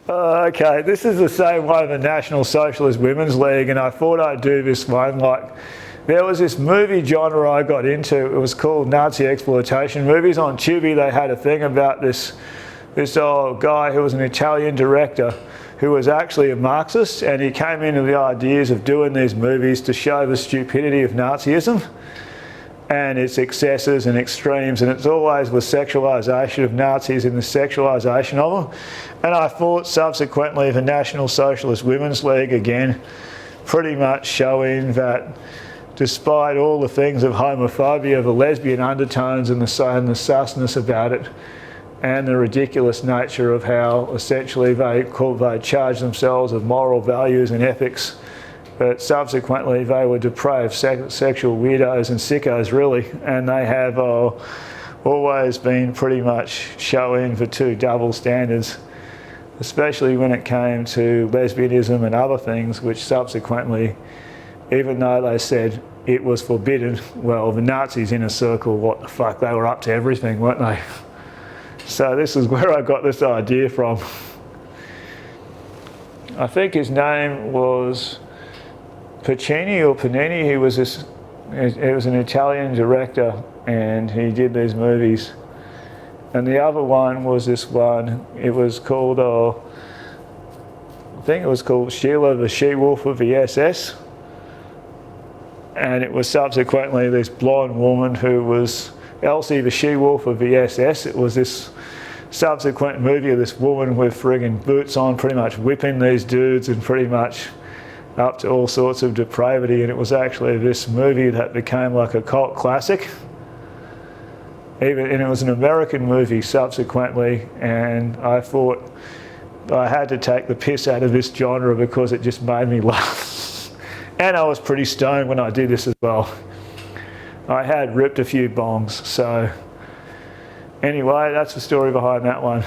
Okay, this is the same one, the National Socialist Women's League, and I thought I'd do this one. Like, there was this movie genre I got into. It was called Nazi exploitation movies. On Tubi, they had a thing about this old guy who was an Italian director who was actually a Marxist, and he came into the ideas of doing these movies to show the stupidity of Nazism and its excesses and extremes, and it's always the sexualisation of Nazis and the sexualisation of them. And I thought subsequently the National Socialist Women's League, again, pretty much showing that despite all the things of homophobia, the lesbian undertones and the susness about it, and the ridiculous nature of how essentially they charge themselves of moral values and ethics, but subsequently they were depraved sexual weirdos and sickos, really, and they have always been pretty much showing the two double standards, especially when it came to lesbianism and other things, which subsequently, even though they said it was forbidden, well, the Nazis in a circle, what the fuck, they were up to everything, weren't they? So this is where I got this idea from. I think his name was Pacini or Panini. He was an Italian director, and he did these movies. And the other one was this one. It was called, I think it was called Sheila the She-Wolf of the SS. And it was subsequently this blonde woman who was Elsie the She-Wolf of the SS. It was this subsequent movie of this woman with friggin' boots on, pretty much whipping these dudes and pretty much up to all sorts of depravity. And it was actually this movie that became like a cult classic. And it was an American movie subsequently, and I thought I had to take the piss out of this genre because it just made me laugh. And I was pretty stoned when I did this as well. I had ripped a few bongs, so anyway, that's the story behind that one.